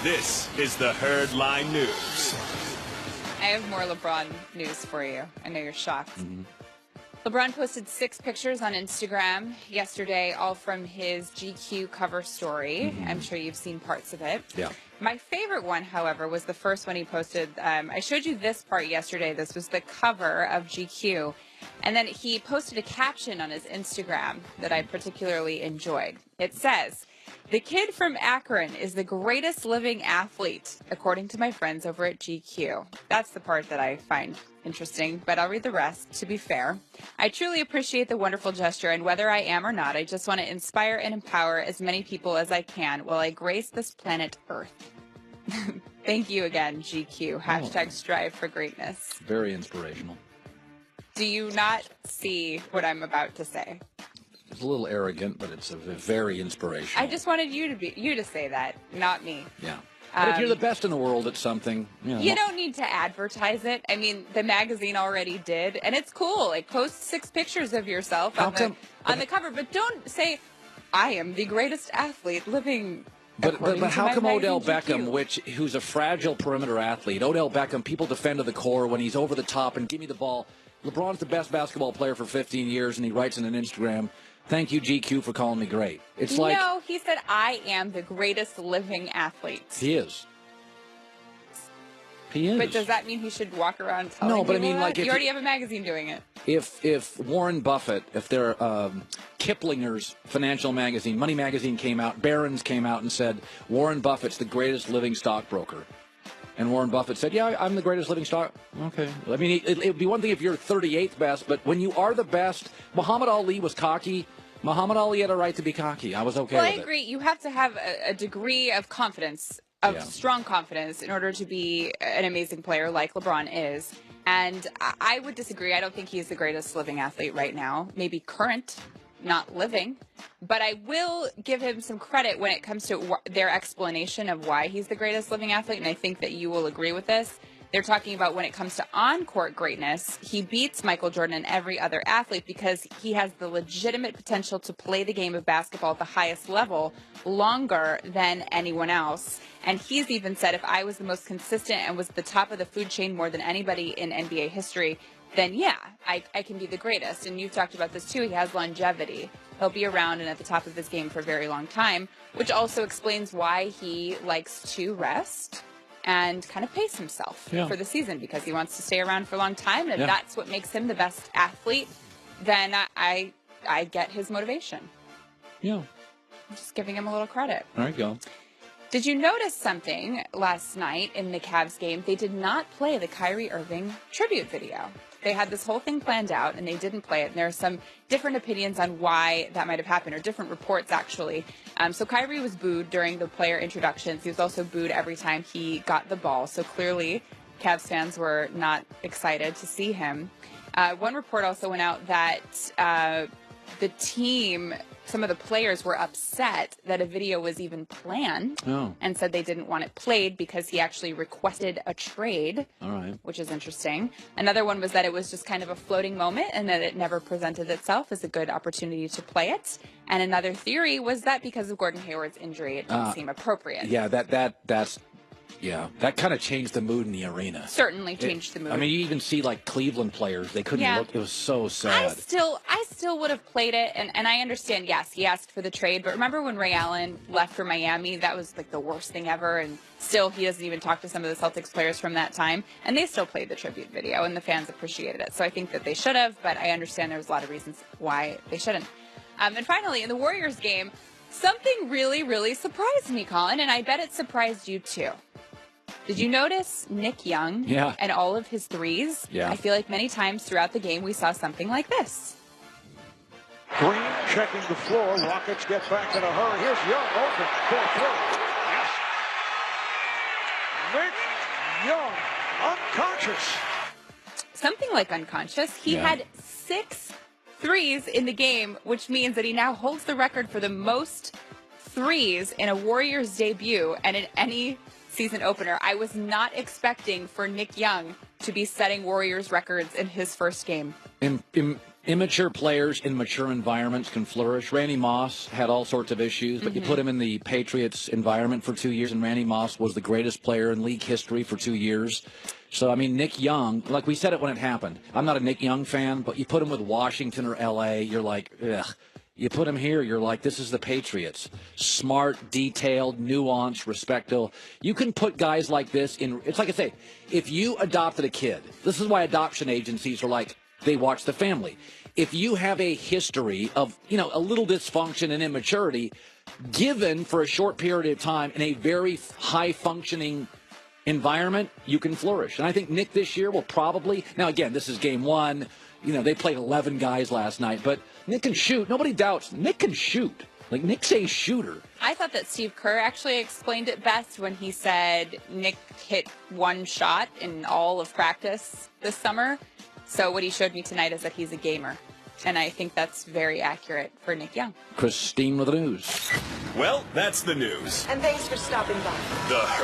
This is the Herd Line News. I have more LeBron news for you. I know you're shocked. LeBron posted 6 pictures on Instagram yesterday, all from his GQ cover story. I'm sure you've seen parts of it. Yeah. My favorite one, however, was the first one he posted. I showed you this part yesterday. This was the cover of GQ. And then he posted a caption on his Instagram that I particularly enjoyed. It says, "The kid from Akron is the greatest living athlete, according to my friends over at GQ." That's the part that I find interesting, but I'll read the rest, to be fair. "I truly appreciate the wonderful gesture, and whether I am or not, I just want to inspire and empower as many people as I can while I grace this planet Earth." Thank you again, GQ. Hashtag strive for greatness. Very inspirational. Do you not see what I'm about to say? It's a little arrogant, but it's very inspirational. I just wanted you to say that, not me. Yeah. But if you're the best in the world at something, you don't need to advertise it. I mean, the magazine already did, and it's cool. Like, post 6 pictures of yourself on the cover, but don't say, "I am the greatest athlete living." But how come Odell magazine Beckham, who's a fragile perimeter athlete, Odell Beckham, people defend to the core when he's over the top and give me the ball. LeBron's the best basketball player for 15 years, and he writes in an Instagram, "Thank you, GQ, for calling me great." It's like, no, he said, "I am the greatest living athlete." He is. He is. But does that mean he should walk around telling No, but I people mean, like, that? You already have a magazine doing it. If Warren Buffett, if their Kiplinger's financial magazine, Money Magazine came out, Barron's came out and said, "Warren Buffett's the greatest living stockbroker." And Warren Buffett said, "Yeah, I'm the greatest living stock." Okay. I mean, it would be one thing if you're 38th best, but when you are the best, Muhammad Ali was cocky. Muhammad Ali had a right to be cocky. I was okay with it. Well, I agree. You have to have a degree of confidence, strong confidence, in order to be an amazing player like LeBron is. And I would disagree. I don't think he's the greatest living athlete right now. Maybe current, not living. But I will give him some credit when it comes to their explanation of why he's the greatest living athlete, and I think that you will agree with this. They're talking about when it comes to on-court greatness, he beats Michael Jordan and every other athlete because he has the legitimate potential to play the game of basketball at the highest level longer than anyone else. And he's even said, if I was the most consistent and was at the top of the food chain more than anybody in NBA history, then yeah, I can be the greatest. And you've talked about this too. He has longevity. He'll be around and at the top of his game for a very long time, which also explains why he likes to rest and kind of pace himself for the season, because he wants to stay around for a long time. And if that's what makes him the best athlete, then I get his motivation. Yeah. I'm just giving him a little credit. There you go. Did you notice something last night in the Cavs game? They did not play the Kyrie Irving tribute video. They had this whole thing planned out, and they didn't play it. And there are some different opinions on why that might have happened, or different reports, actually. So Kyrie was booed during the player introductions. He was also booed every time he got the ball. So clearly, Cavs fans were not excited to see him. One report also went out that the team, some of the players were upset that a video was even planned and said they didn't want it played because he actually requested a trade, which is interesting. Another one was that it was just kind of a floating moment and that it never presented itself as a good opportunity to play it. And another theory was that because of Gordon Hayward's injury, it didn't seem appropriate. Yeah, that kind of changed the mood in the arena. Certainly changed the mood. I mean, you even see, like, Cleveland players. They couldn't look. It was so sad. I still would have played it, and I understand, yes, he asked for the trade. But remember when Ray Allen left for Miami? That was, like, the worst thing ever. And still, he doesn't even talk to some of the Celtics players from that time. And they still played the tribute video, and the fans appreciated it. So I think that they should have, but I understand there was a lot of reasons why they shouldn't. And finally, in the Warriors game, something really, really surprised me, Colin, and I bet it surprised you, too. Did you notice Nick Young and all of his threes? Yeah. I feel like many times throughout the game we saw something like this. Green checking the floor. Rockets get back in a hurry. Here's Young open for three. Yes. Nick Young, unconscious. Something like unconscious. He had 6 threes in the game, which means that he now holds the record for the most threes in a Warriors debut and in any season opener. I was not expecting for Nick Young to be setting Warriors records in his first game. Immature players in mature environments can flourish. Randy Moss had all sorts of issues, but you put him in the Patriots environment for 2 years, and Randy Moss was the greatest player in league history for 2 years. So, I mean, Nick Young, like we said it when it happened. I'm not a Nick Young fan, but you put him with Washington or L.A., you're like, ugh. You put him here, you're like, this is the Patriots. Smart, detailed, nuanced, respectful. You can put guys like this in. It's like I say, if you adopted a kid, this is why adoption agencies are like, they watch the family. If you have a history of, a little dysfunction and immaturity, given for a short period of time in a very high-functioning environment, you can flourish. And I think Nick this year will probably, now again, this is game one. They played 11 guys last night, but Nick can shoot. Nobody doubts Nick can shoot. Like, Nick's a shooter. I thought that Steve Kerr actually explained it best when he said Nick hit one shot in all of practice this summer. So what he showed me tonight is that he's a gamer. And I think that's very accurate for Nick Young. Christine with the news. Well, that's the news. And thanks for stopping by. The Herd.